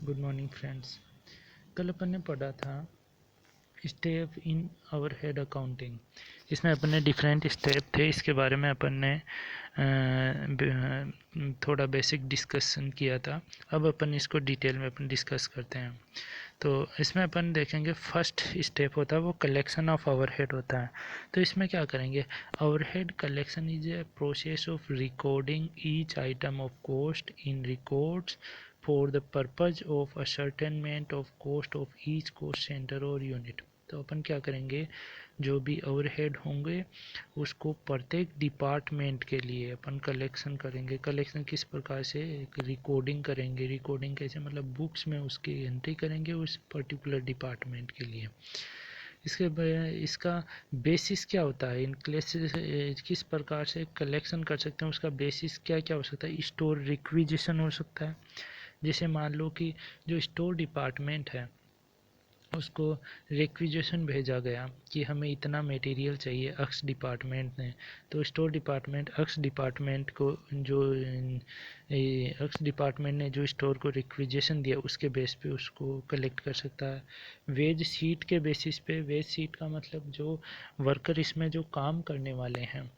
Good morning friends. कल अपन ने पढ़ा था step in overhead accounting. इसमें अपन ने डिफरेंट स्टेप थे, इसके बारे में अपन ने थोड़ा बेसिक डिस्कशन किया था। अब अपन इसको डिटेल में अपन डिस्कस करते हैं। तो इसमें अपन देखेंगे फर्स्ट स्टेप होता है वो कलेक्शन ऑफ ओवरहेड होता है। तो इसमें क्या करेंगे, overhead collection is a process of recording each item of cost in records for the purpose of ascertainment of cost of each cost centre और यूनिट। तो अपन क्या करेंगे, जो भी ओवरहेड होंगे उसको प्रत्येक डिपार्टमेंट के लिए अपन कलेक्शन करेंगे। कलेक्शन किस प्रकार से, रिकॉर्डिंग करेंगे। रिकॉर्डिंग कैसे, मतलब बुक्स में उसकी एंट्री करेंगे उस पर्टिकुलर डिपार्टमेंट के लिए। इसका बेसिस क्या होता है, इन किस प्रकार से कलेक्शन कर सकते हैं, उसका बेसिस क्या क्या हो सकता है। स्टोर रिक्विजिशन हो सकता है। जैसे मान लो कि जो स्टोर डिपार्टमेंट है उसको रिक्विजिशन भेजा गया कि हमें इतना मटेरियल चाहिए एक्स डिपार्टमेंट ने। तो स्टोर डिपार्टमेंट एक्स डिपार्टमेंट को जो एक्स डिपार्टमेंट ने जो स्टोर को रिक्विजिशन दिया उसके बेस पे उसको कलेक्ट कर सकता है। वेज शीट के बेसिस पे, वेज शीट का मतलब जो वर्कर इसमें जो काम करने वाले हैं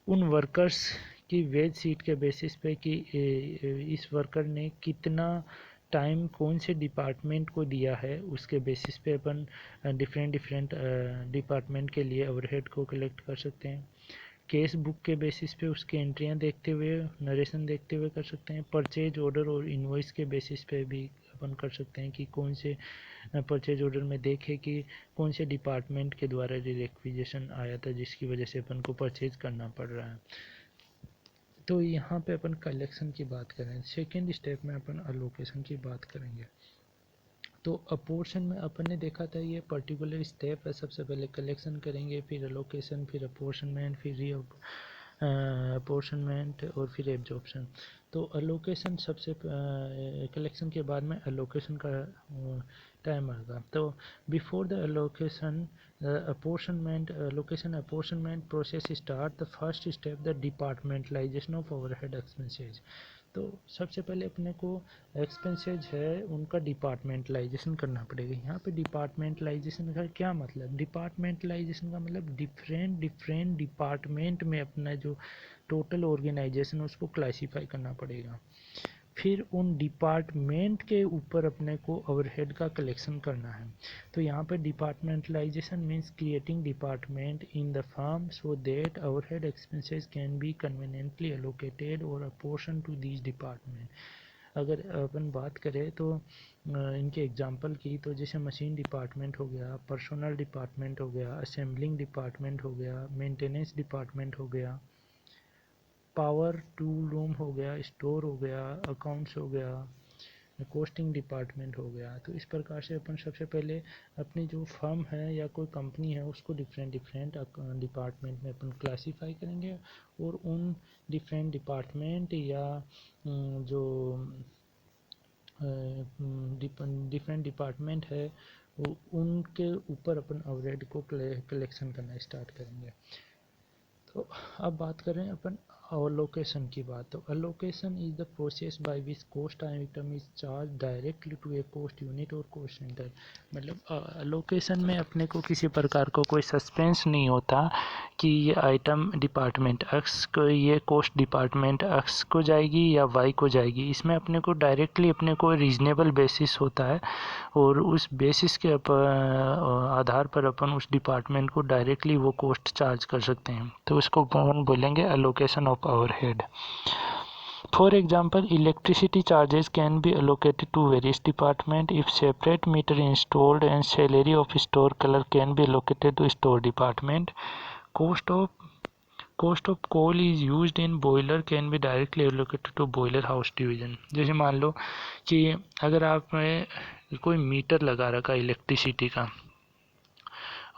उन वर्कर्स की वेज शीट के बेसिस पे कि इस वर्कर ने कितना टाइम कौन से डिपार्टमेंट को दिया है, उसके बेसिस पे अपन डिफरेंट डिफरेंट डिपार्टमेंट के लिए ओवरहेड को कलेक्ट कर सकते हैं। केस बुक के बेसिस पे उसकी एंट्रियां देखते हुए, नरेशन देखते हुए कर सकते हैं। परचेज ऑर्डर और इनवॉइस के बेसिस पे भी अपन कर सकते हैं कि कौन से परचेज ऑर्डर में देखे कि कौन से डिपार्टमेंट के द्वारा रिक्विजिशन आया था जिसकी वजह से अपन को परचेज करना पड़ रहा है। तो यहाँ पे अपन कलेक्शन की बात करें। सेकेंड स्टेप में अपन अलोकेशन की बात करेंगे। तो अपोर्शन में अपन ने देखा था ये पर्टिकुलर स्टेप है, सबसे पहले कलेक्शन करेंगे, फिर अलोकेशन, फिर अपोर्शनमेंट, फिर री अपोर्शनमेंट और फिर एब्जॉर्प्शन। तो अलोकेशन सबसे कलेक्शन के बाद में अलोकेशन का टाइम आएगा। तो before the allocation apportionment location apportionment process start the first step the departmentalization of overhead expenses। तो सबसे पहले अपने को एक्सपेंसेज है उनका डिपार्टमेंटलाइजेशन करना पड़ेगा। यहाँ पे डिपार्टमेंटलाइजेशन का क्या मतलब, डिपार्टमेंटलाइजेशन का मतलब डिफरेंट डिफरेंट डिपार्टमेंट में अपना जो टोटल ऑर्गेनाइजेशन उसको क्लासीफाई करना पड़ेगा। फिर उन डिपार्टमेंट के ऊपर अपने को ओवरहेड का कलेक्शन करना है। तो यहाँ पर departmentalisation means creating department in the firm so that overhead expenses can be conveniently allocated और अपोर्शन टू दीज डिपार्टमेंट। अगर अपन बात करें तो इनके एग्जांपल की, तो जैसे मशीन डिपार्टमेंट हो गया, पर्सोनल डिपार्टमेंट हो गया, असेंबलिंग डिपार्टमेंट हो गया, मेंटेनेंस डिपार्टमेंट हो गया, पावर टूल रूम हो गया, स्टोर हो गया, अकाउंट्स हो गया, कोस्टिंग डिपार्टमेंट हो गया। तो इस प्रकार से अपन सबसे पहले अपनी जो फर्म है या कोई कंपनी है उसको डिफरेंट डिफरेंट डिपार्टमेंट में अपन क्लासीफाई करेंगे और उन डिफरेंट डिपार्टमेंट या जो डिफरेंट डिपार्टमेंट है उनके ऊपर अपन ओवरहेड को कलेक्शन करना स्टार्ट करेंगे। तो अब बात करें अपन अलोकेशन की बात। तो allocation is the process by which cost item is charge directly to a cost unit और कॉस्ट सेंटर। मतलब अलोकेशन में अपने को किसी प्रकार को कोई सस्पेंस नहीं होता कि ये आइटम डिपार्टमेंट एक्स को, ये कॉस्ट डिपार्टमेंट एक्स को जाएगी या वाई को जाएगी। इसमें अपने को डायरेक्टली अपने को रीजनेबल बेसिस होता है और उस बेसिस के आधार पर अपन उस डिपार्टमेंट को डायरेक्टली वो कॉस्ट चार्ज कर सकते हैं। तो उसको अपन बोलेंगे allocation of overhead. For example, electricity charges can be allocated to various departments if separate meter installed, and salary of store color can be allocated to store department. Cost of coal is used in boiler can be directly allocated to boiler house division। जैसे मान लो कि अगर आपने कोई metre लगा रखा electricity का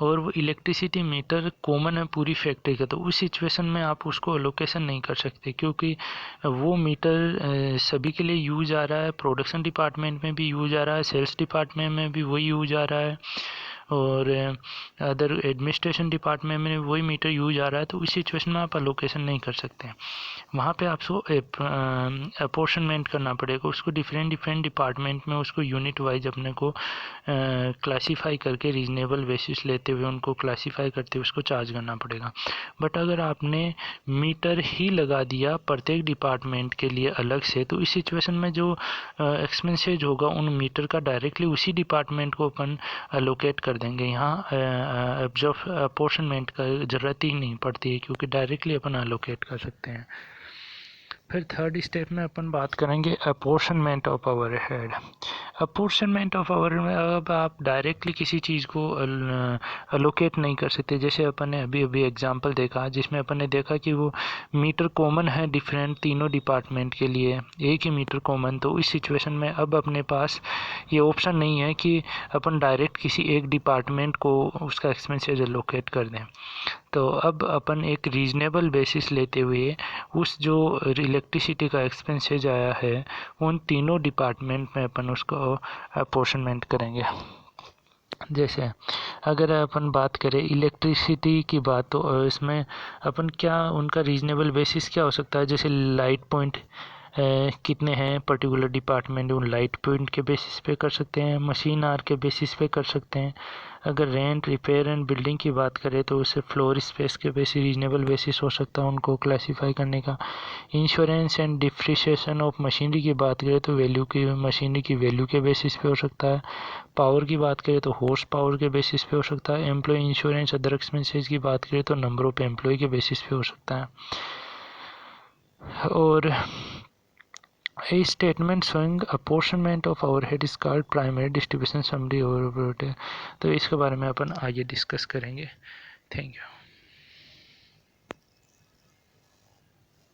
और वो इलेक्ट्रिसिटी मीटर कॉमन है पूरी फैक्ट्री का, तो उस सिचुएशन में आप उसको अलोकेशन नहीं कर सकते क्योंकि वो मीटर सभी के लिए यूज आ रहा है। प्रोडक्शन डिपार्टमेंट में भी यूज आ रहा है, सेल्स डिपार्टमेंट में भी वही यूज आ रहा है और अदर एडमिनिस्ट्रेशन डिपार्टमेंट में वही मीटर यूज आ रहा है, तो इस सिचुएशन में आप अलोकेशन नहीं कर सकते हैं। वहाँ पे आपको अपोर्शनमेंट करना पड़ेगा, उसको डिफरेंट डिपार्टमेंट में उसको यूनिट वाइज अपने को क्लासीफाई करके रीजनेबल बेसिस लेते हुए उनको क्लासीफाई करते हुए उसको चार्ज करना पड़ेगा। बट अगर आपने मीटर ही लगा दिया प्रत्येक डिपार्टमेंट के लिए अलग से, तो इस सिचुएशन में जो एक्सपेंसेज होगा उन मीटर का डायरेक्टली उसी डिपार्टमेंट को अपन अलोकेट कर देंगे। यहाँ जब अपोर्शनमेंट का ज़रूरत ही नहीं पड़ती है, क्योंकि डायरेक्टली अपन अलोकेट कर सकते हैं। फिर थर्ड स्टेप में अपन बात करेंगे apportionment of overhead. Apportionment of overhead में अब आप डायरेक्टली किसी चीज़ को अलोकेट नहीं कर सकते। जैसे अपन ने अभी एग्जांपल देखा, जिसमें अपन ने देखा कि वो मीटर कॉमन है डिफरेंट तीनों डिपार्टमेंट के लिए, एक ही मीटर कॉमन। तो इस सिचुएशन में अब अपने पास ये ऑप्शन नहीं है कि अपन डायरेक्ट किसी एक डिपार्टमेंट को उसका एक्सपेंसेज अलोकेट कर दें। तो अब अपन एक रीजनेबल बेसिस लेते हुए उस जो इलेक्ट्रिसिटी का एक्सपेंसेज आया है उन तीनों डिपार्टमेंट में अपन उसको अपोर्शनमेंट करेंगे। जैसे अगर अपन बात करें इलेक्ट्रिसिटी की बात, तो इसमें अपन क्या उनका रीजनेबल बेसिस क्या हो सकता है। जैसे लाइट पॉइंट कितने हैं पर्टिकुलर डिपार्टमेंट, उन लाइट पॉइंट के बेसिस पे कर सकते हैं, मशीन आर के बेसिस पे कर सकते हैं। अगर रेंट रिपेयर एंड बिल्डिंग की बात करें तो उसे फ्लोर स्पेस के बेसिस रीजनेबल बेसिस हो सकता है उनको क्लासीफाई करने का। Insurance and depreciation of machinery की बात करें तो वैल्यू की मशीनरी की वैल्यू के बेसिस पे हो सकता है। पावर की बात करें तो हॉर्स पावर के बेसिस पे हो सकता है। एम्प्लॉय इंश्योरेंस अदर एक्सपेंसेस की बात करें तो नंबर ऑफ एम्प्लॉय के बेसिस पे हो सकता है। और A statement showing apportionment of overhead is called primary distribution summary overhead। तो इसके बारे में अपन आगे डिस्कस करेंगे। Thank you.